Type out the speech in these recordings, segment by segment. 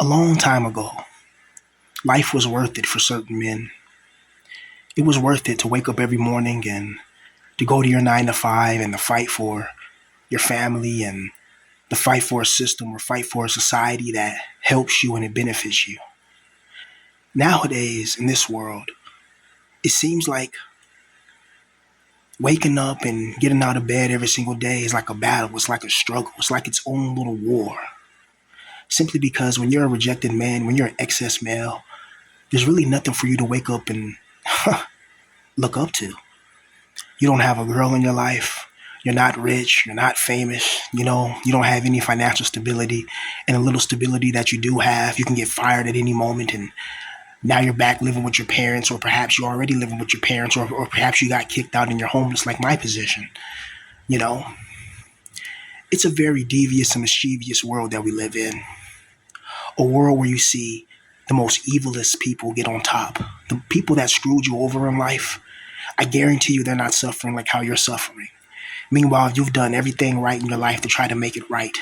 A long time ago, life was worth it for certain men. It was worth it to wake up every morning and to go to your 9 to 5 and to fight for your family and to fight for a system or fight for a society that helps you and it benefits you. Nowadays, in this world, it seems like waking up and getting out of bed every single day is like a battle. It's like a struggle. It's like its own little war. Simply because when you're a rejected man, when you're an excess male, there's really nothing for you to wake up and look up to. You don't have a girl in your life. You're not rich. You're not famous. You don't have any financial stability. And the little stability that you do have, you can get fired at any moment. And now you're back living with your parents, or perhaps you're already living with your parents, or perhaps you got kicked out and you're homeless, like my position. You know, it's a very devious and mischievous world that we live in. A world where you see the most evilest people get on top. The people that screwed you over in life, I guarantee you they're not suffering like how you're suffering. Meanwhile, you've done everything right in your life to try to make it right.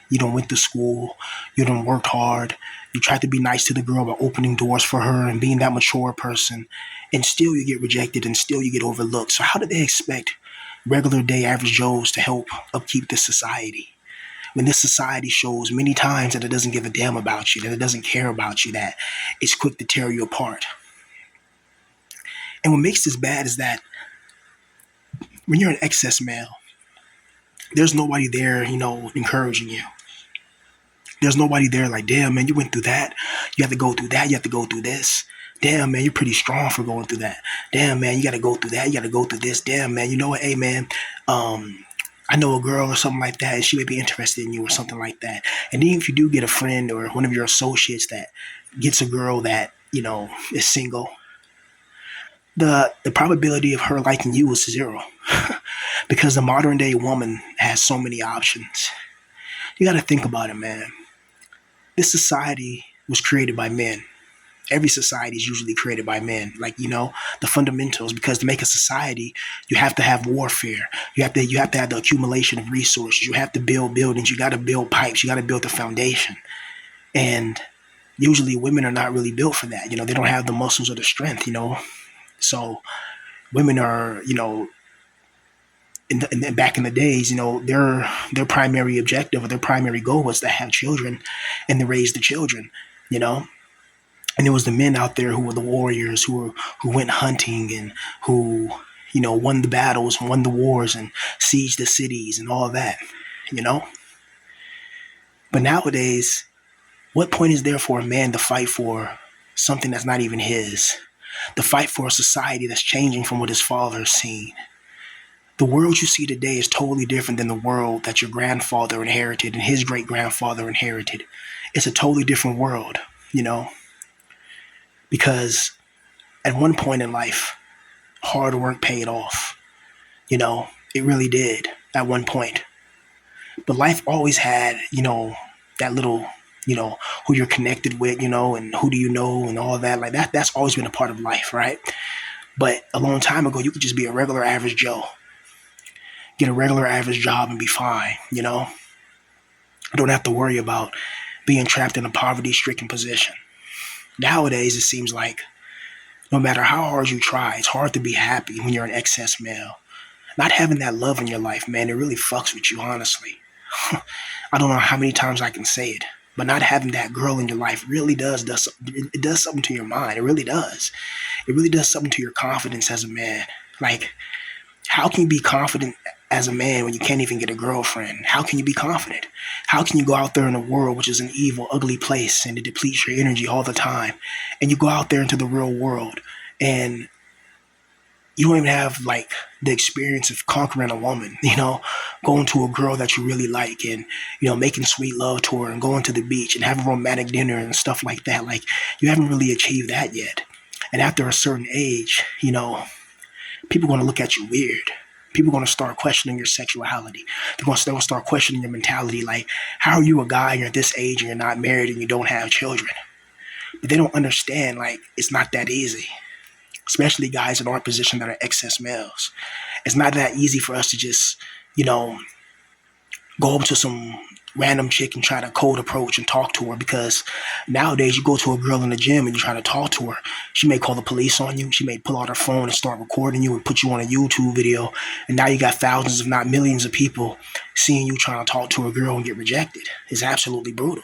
You done went to school, you done worked hard, you tried to be nice to the girl by opening doors for her and being that mature person, and still you get rejected and still you get overlooked. So how do they expect regular day average Joes to help upkeep this society? When this society shows many times that it doesn't give a damn about you, that it doesn't care about you, that it's quick to tear you apart. And what makes this bad is that when you're an excess male, there's nobody there, encouraging you. There's nobody there like, damn, man, you went through that. You have to go through that. You have to go through this. Damn, man, you're pretty strong for going through that. Damn, man, you got to go through that. You got to go through this. Damn, man, you know what? Hey, man, I know a girl or something like that, and she may be interested in you or something like that. And even if you do get a friend or one of your associates that gets a girl that, is single, the probability of her liking you is zero. Because the modern day woman has so many options. You got to think about it, man. This society was created by men. Every society is usually created by men. Like, the fundamentals, because to make a society, you have to have warfare. You have to have the accumulation of resources. You have to build buildings. You got to build pipes. You got to build the foundation. And usually women are not really built for that. They don't have the muscles or the strength, So women are, back in the days, their primary objective or their primary goal was to have children and to raise the children, And it was the men out there who were the warriors, who went hunting and who, won the battles, won the wars, and sieged the cities and all that. But nowadays, what point is there for a man to fight for something that's not even his? To fight for a society that's changing from what his father has seen. The world you see today is totally different than the world that your grandfather inherited and his great grandfather inherited. It's a totally different world, because at one point in life, hard work paid off. It really did at one point. But life always had, that little, who you're connected with, and who do you know and all that. Like that's always been a part of life, right? But a long time ago, you could just be a regular average Joe. Get a regular average job and be fine, Don't have to worry about being trapped in a poverty-stricken position. Nowadays, it seems like no matter how hard you try, it's hard to be happy when you're an excess male. Not having that love in your life, man, it really fucks with you, honestly. I don't know how many times I can say it, but not having that girl in your life really does something to your mind. It really does. It really does something to your confidence as a man. Like, how can you be confident as a man when you can't even get a girlfriend? How can you be confident? How can you go out there in the world, which is an evil, ugly place, and it depletes your energy all the time, and you go out there into the real world, and you don't even have like the experience of conquering a woman, going to a girl that you really like and, making sweet love to her and going to the beach and having romantic dinner and stuff like that. Like, you haven't really achieved that yet. And after a certain age, people are going to look at you weird. People are going to start questioning your sexuality. They're going to start questioning your mentality. Like, how are you a guy and you're this age and you're not married and you don't have children? But they don't understand, like, it's not that easy. Especially guys in our position that are excess males. It's not that easy for us to just, go up to some random chick and try to cold approach and talk to her, because nowadays you go to a girl in the gym and you try to talk to her, she may call the police on you, she may pull out her phone and start recording you and put you on a YouTube video, and now you got thousands if not millions of people seeing you trying to talk to a girl and get rejected. It's absolutely brutal.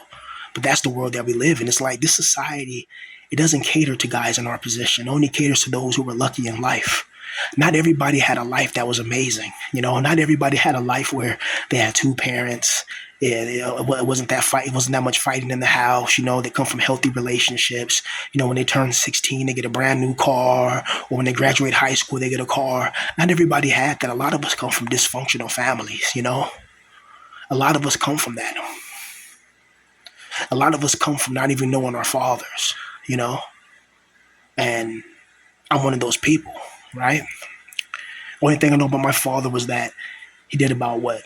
But that's the world that we live in. It's like this society, it doesn't cater to guys in our position. It only caters to those who were lucky in life. Not everybody had a life that was amazing. Not everybody had a life where they had two parents. It wasn't that fight. It wasn't that much fighting in the house. They come from healthy relationships. When they turn 16, they get a brand new car, or when they graduate high school, they get a car. Not everybody had that. A lot of us come from dysfunctional families. A lot of us come from that. A lot of us come from not even knowing our fathers. And I'm one of those people, right? Only thing I know about my father was that he did about what?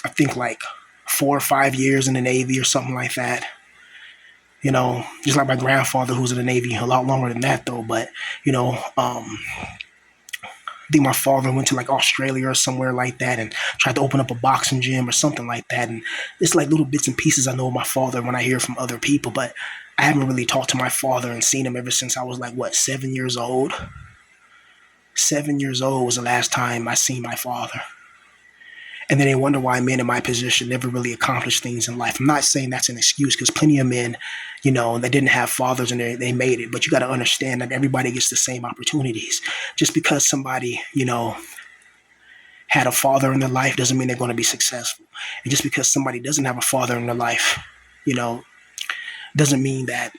I think like 4 or 5 years in the Navy or something like that. Just like my grandfather who was in the Navy a lot longer than that though. But, I think my father went to like Australia or somewhere like that and tried to open up a boxing gym or something like that. And it's like little bits and pieces I know of my father when I hear from other people, but I haven't really talked to my father and seen him ever since I was like, 7 years old? 7 years old was the last time I seen my father. And then they wonder why men in my position never really accomplished things in life. I'm not saying that's an excuse, because plenty of men, that didn't have fathers and they made it. But you got to understand that everybody gets the same opportunities. Just because somebody, had a father in their life doesn't mean they're going to be successful. And just because somebody doesn't have a father in their life, doesn't mean that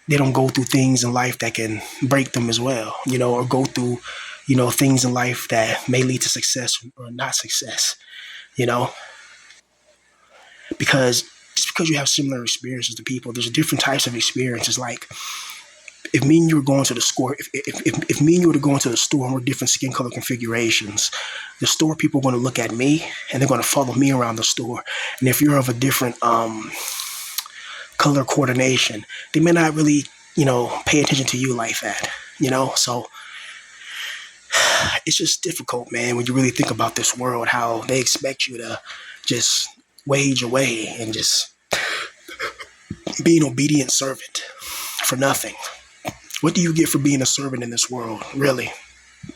they don't go through things in life that can break them as well, or go through, things in life that may lead to success or not success, you know, because just because you have similar experiences to people, there's different types of experiences. Like if me and you were going to the store, if me and you were to go into the store and we're different skin color configurations, the store people are going to look at me and they're going to follow me around the store. And if you're of a different color coordination, they may not really, pay attention to you like that, So it's just difficult, man, when you really think about this world, how they expect you to just wage away and just be an obedient servant for nothing. What do you get for being a servant in this world, really?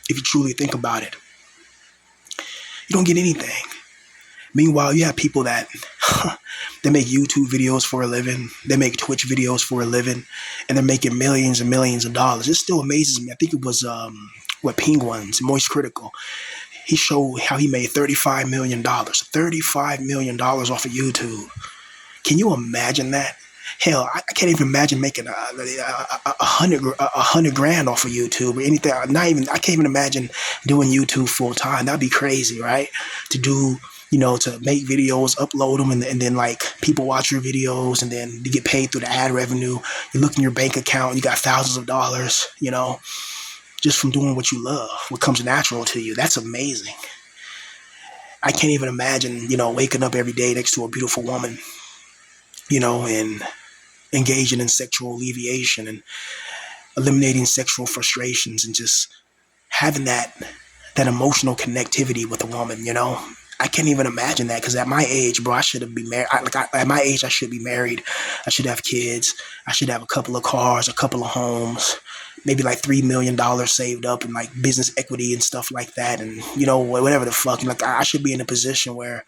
If you truly think about it, you don't get anything. Meanwhile, you have people that they make YouTube videos for a living, they make Twitch videos for a living, and they're making millions and millions of dollars. It still amazes me. I think it was Penguins, Moist Critical. He showed how he made $35 million. $35 million off of YouTube. Can you imagine that? Hell, I can't even imagine making a hundred grand off of YouTube or anything. I can't even imagine doing YouTube full time. That'd be crazy, right? To do, to make videos, upload them, and then like people watch your videos, and then you get paid through the ad revenue. You look in your bank account, you got thousands of dollars, just from doing what you love, what comes natural to you. That's amazing. I can't even imagine, waking up every day next to a beautiful woman, and engaging in sexual alleviation and eliminating sexual frustrations and just having that emotional connectivity with a woman, I can't even imagine that, because at my age, bro, I should be married. At my age, I should be married. I should have kids. I should have a couple of cars, a couple of homes, maybe like $3 million saved up in like business equity and stuff like that. And, whatever the fuck, like I should be in a position where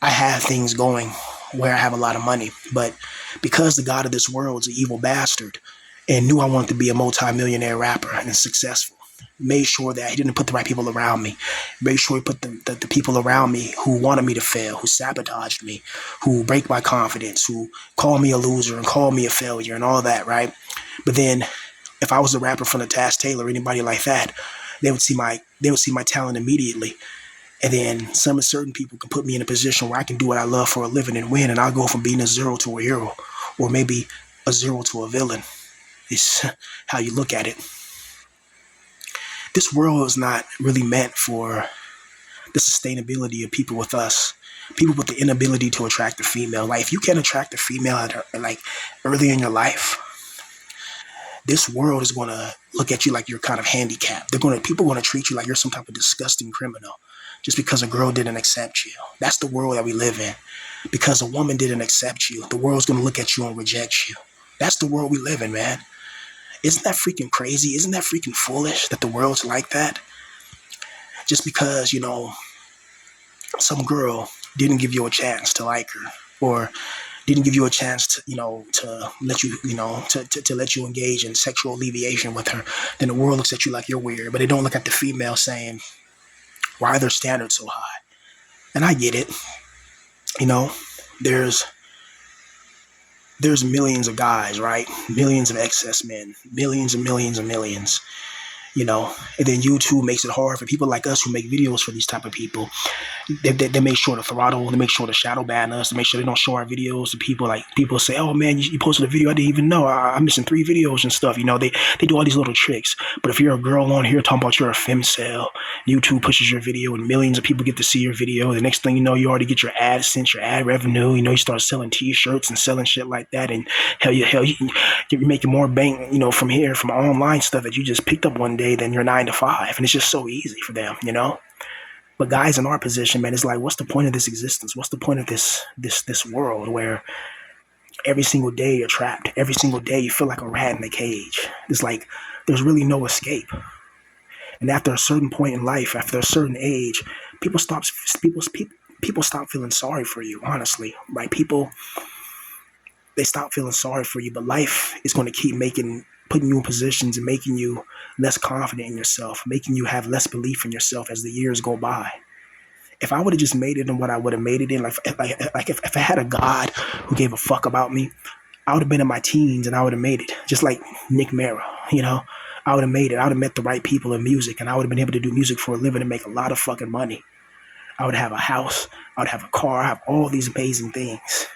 I have things going, where I have a lot of money. But because the God of this world is an evil bastard and knew I wanted to be a multi-millionaire rapper and successful, made sure that he didn't put the right people around me, made sure he put the people around me who wanted me to fail, who sabotaged me, who break my confidence, who call me a loser and call me a failure and all that, right? But then if I was a rapper from the Taz Taylor or anybody like that, they would see my talent immediately. And then certain people can put me in a position where I can do what I love for a living and win, and I'll go from being a zero to a hero, or maybe a zero to a villain. It's how you look at it. This world is not really meant for the sustainability of people with the inability to attract a female. Like if you can't attract a female like early in your life, this world is going to look at you like you're kind of handicapped. People are going to treat you like you're some type of disgusting criminal. just because a girl didn't accept you. That's the world that we live in. Because a woman didn't accept you, the world's going to look at you and reject you. That's the world we live in, man. Isn't that freaking crazy? Isn't that freaking foolish that the world's like that? Just because, some girl didn't give you a chance to like her, or didn't give you a chance to, to let you, to let you engage in sexual alleviation with her, then the world looks at you like you're weird. But they don't look at the female saying, why are their standards so high? And I get it. There's millions of guys, right? Millions of excess men, millions and millions and millions. And then YouTube makes it hard for people like us who make videos for these type of people. They make sure to throttle, they make sure to shadow ban us, they make sure they don't show our videos to people. Like, people say, oh man, you posted a video I didn't even know, I'm missing 3 videos and stuff. They do all these little tricks. But if you're a girl on here talking about you're a femcel, YouTube pushes your video and millions of people get to see your video. The next thing you know, you already get your AdSense, your ad revenue. You start selling t-shirts and selling shit like that. And you're making more bank, from online stuff that you just picked up one day than your 9 to 5. And it's just so easy for them. But guys in our position, man, it's like, what's the point of this existence? What's the point of this world where every single day you're trapped? Every single day you feel like a rat in a cage. It's like there's really no escape. And after a certain point in life, after a certain age, people stop feeling sorry for you. Honestly, like they stop feeling sorry for you. But life is going to keep putting you in positions and making you less confident in yourself, making you have less belief in yourself as the years go by. If I would have just made it in what I would have made it in, if I had a God who gave a fuck about me, I would have been in my teens and I would have made it. Just like Nick Mara, I would have made it. I would have met the right people in music, and I would have been able to do music for a living and make a lot of fucking money. I would have a house, I would have a car, I have all these amazing things.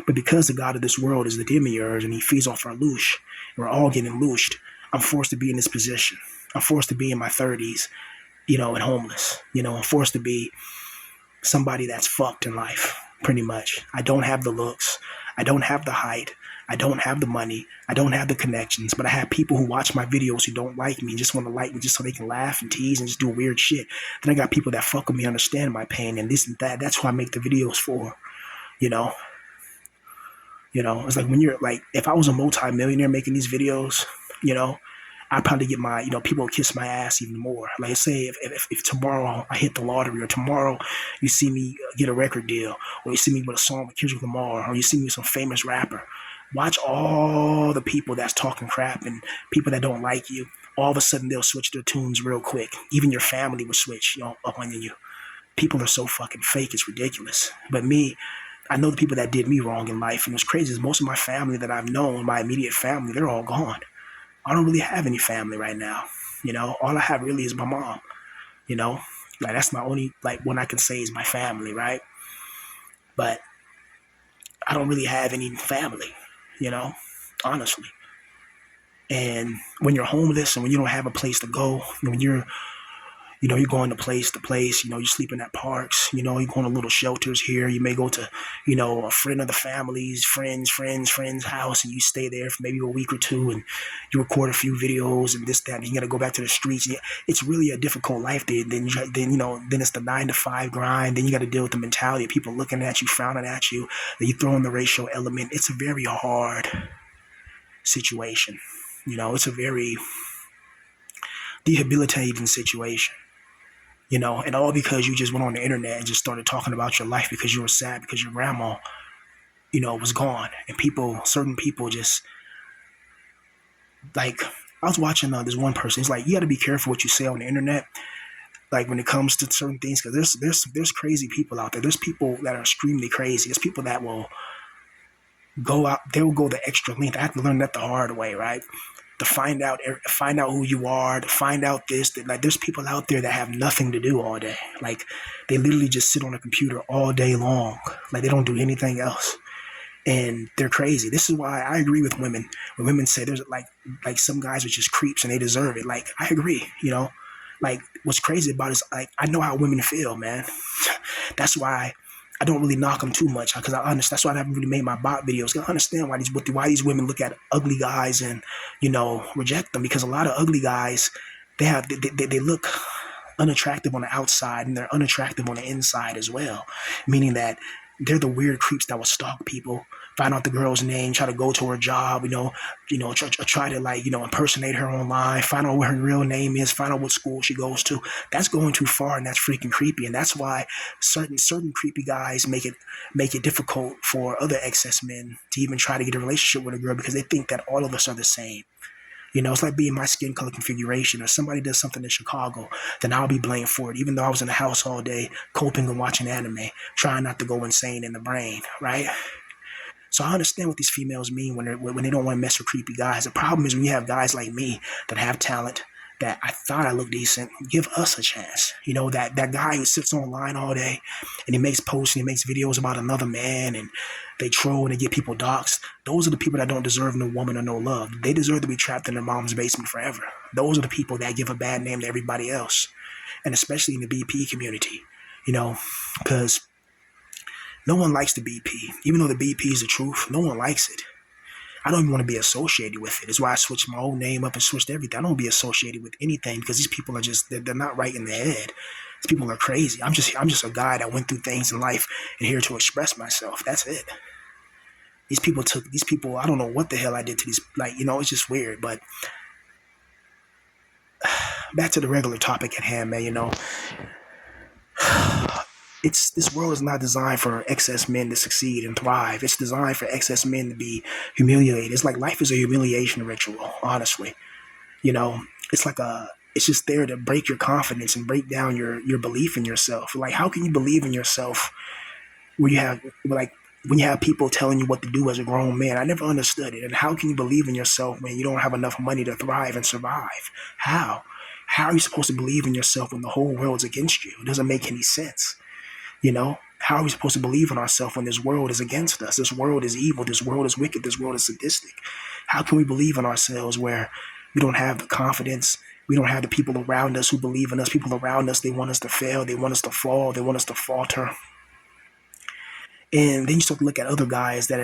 But because the God of this world is the demiurge and he feeds off our loosh, and we're all getting looshed, I'm forced to be in this position. I'm forced to be in my 30s, and homeless. I'm forced to be somebody that's fucked in life, pretty much. I don't have the looks. I don't have the height. I don't have the money. I don't have the connections. But I have people who watch my videos who don't like me, just want to like me just so they can laugh and tease and just do weird shit. Then I got people that fuck with me, understand my pain, and this and that. That's who I make the videos for, It's like when you're like, if I was a multi-millionaire making these videos, I'd probably get my, people would kiss my ass even more. Like, say if tomorrow I hit the lottery, or tomorrow you see me get a record deal, or you see me with a song with Kendrick Lamar, or you see me with some famous rapper, watch all the people that's talking crap and people that don't like you. All of a sudden they'll switch their tunes real quick. Even your family will switch, up on you. People are so fucking fake, it's ridiculous. But me, I know the people that did me wrong in life, and what's crazy is most of my family that I've known, my immediate family, they're all gone. I don't really have any family right now. All I have really is my mom. Like, that's my only, like, one I can say is my family, right? But I don't really have any family, honestly. And when you're homeless and when you don't have a place to go, when you're going to place, you sleeping at parks, you're going to little shelters here. You may go to, a friend of the family's friend's house, and you stay there for maybe a week or two, and you record a few videos and this, that, and you got to go back to the streets. It's really a difficult life. Then it's the 9 to 5 grind. Then you got to deal with the mentality of people looking at you, frowning at you. Then you throw in the racial element. It's a very hard situation. It's a very debilitating situation. And all because you just went on the internet and just started talking about your life because you were sad because your grandma, was gone. And certain people just, like, I was watching this one person. He's like, you got to be careful what you say on the internet, like, when it comes to certain things, because there's crazy people out there. There's people that are extremely crazy. There's people that will go out, they will go the extra length. I had to learn that the hard way, right? To find out who you are, to find out this, that, like, there's people out there that have nothing to do all day. Like, they literally just sit on a computer all day long. Like, they don't do anything else. And they're crazy. This is why I agree with women. When women say there's like some guys are just creeps and they deserve it. Like, I agree, Like, what's crazy about it is, like, I know how women feel, man. That's why I don't really knock them too much, because I understand. That's why I haven't really made my bot videos. I understand why these women look at ugly guys and reject them, because a lot of ugly guys, they look unattractive on the outside and they're unattractive on the inside as well, meaning that they're the weird creeps that will stalk people, find out the girl's name, try to go to her job, try to like impersonate her online, find out what her real name is, find out what school she goes to. That's going too far, and that's freaking creepy. And that's why certain creepy guys make it difficult for other excess men to even try to get a relationship with a girl because they think that all of us are the same. It's like being my skin color configuration. Or somebody does something in Chicago, then I'll be blamed for it, even though I was in the house all day, coping and watching anime, trying not to go insane in the brain, right? So I understand what these females mean when they don't want to mess with creepy guys. The problem is when you have guys like me that have talent, that I thought I looked decent, give us a chance. That guy who sits online all day and he makes posts and he makes videos about another man and they troll and they get people doxxed. Those are the people that don't deserve no woman or no love. They deserve to be trapped in their mom's basement forever. Those are the people that give a bad name to everybody else. And especially in the BP community, because no one likes the BP. Even though the BP is the truth, no one likes it. I don't even want to be associated with it. That's why I switched my whole name up and switched everything. I don't want to be associated with anything because these people are just, they're not right in their head. These people are crazy. I'm just a guy that went through things in life and here to express myself. That's it. These people, I don't know what the hell I did to these, it's just weird. But back to the regular topic at hand, man, this world is not designed for excess men to succeed and thrive. It's designed for excess men to be humiliated. It's like life is a humiliation ritual, honestly. It's like it's just there to break your confidence and break down your belief in yourself. Like, how can you believe in yourself when you have people telling you what to do as a grown man? I never understood it. And how can you believe in yourself when you don't have enough money to thrive and survive? How? How are you supposed to believe in yourself when the whole world's against you? It doesn't make any sense. How are we supposed to believe in ourselves when this world is against us? This world is evil. This world is wicked. This world is sadistic. How can we believe in ourselves where we don't have the confidence? We don't have the people around us who believe in us. People around us, they want us to fail. They want us to fall. They want us to falter. And then you start to look at other guys that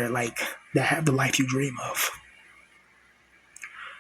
have the life you dream of.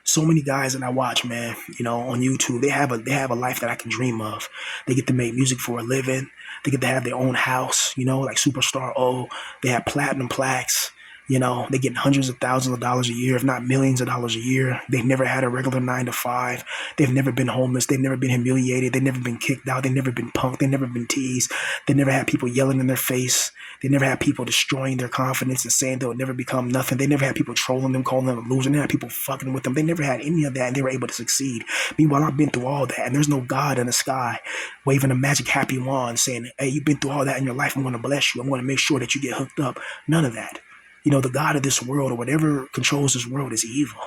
So many guys that I watch, man, on YouTube, they have a life that I can dream of. They get to make music for a living. They get to have their own house, like Superstar O. They have platinum plaques. They get hundreds of thousands of dollars a year, if not millions of dollars a year. They've never had a regular 9 to 5. They've never been homeless. They've never been humiliated. They've never been kicked out. They've never been punked. They've never been teased. They never had people yelling in their face. They never had people destroying their confidence and saying they'll never become nothing. They never had people trolling them, calling them a loser. They never had people fucking with them. They never had any of that, and they were able to succeed. Meanwhile, I've been through all that, and there's no God in the sky waving a magic happy wand saying, hey, you've been through all that in your life. I'm going to bless you. I'm going to make sure that you get hooked up. None of that. The God of this world or whatever controls this world is evil.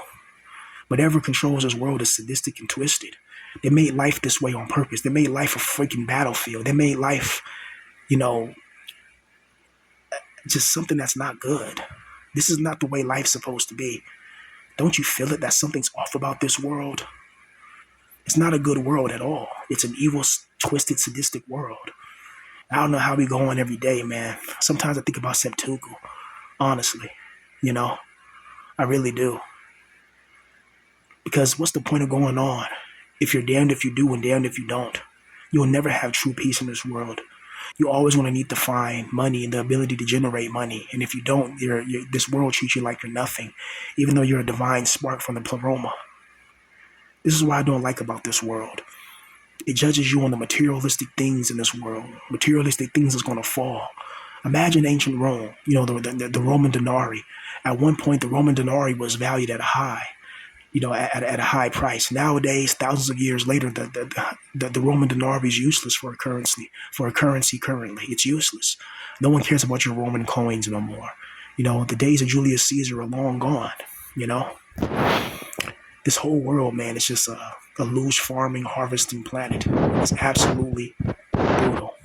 Whatever controls this world is sadistic and twisted. They made life this way on purpose. They made life a freaking battlefield. They made life, just something that's not good. This is not the way life's supposed to be. Don't you feel it that something's off about this world? It's not a good world at all. It's an evil, twisted, sadistic world. I don't know how we go on every day, man. Sometimes I think about septuple. Honestly, I really do. Because what's the point of going on if you're damned if you do and damned if you don't? You'll never have true peace in this world. You always going to need to find money and the ability to generate money. And if you don't, this world treats you like you're nothing, even though you're a divine spark from the pleroma. This is what I don't like about this world. It judges you on the materialistic things in this world. Materialistic things is going to fall. Imagine ancient Rome, the Roman denarii. At one point, the Roman denarii was valued at a high, at a high price. Nowadays, thousands of years later, the Roman denarii is useless for a currency. Currently, it's useless. No one cares about your Roman coins no more. The days of Julius Caesar are long gone. This whole world, man, is just a loose farming, harvesting planet. It's absolutely brutal.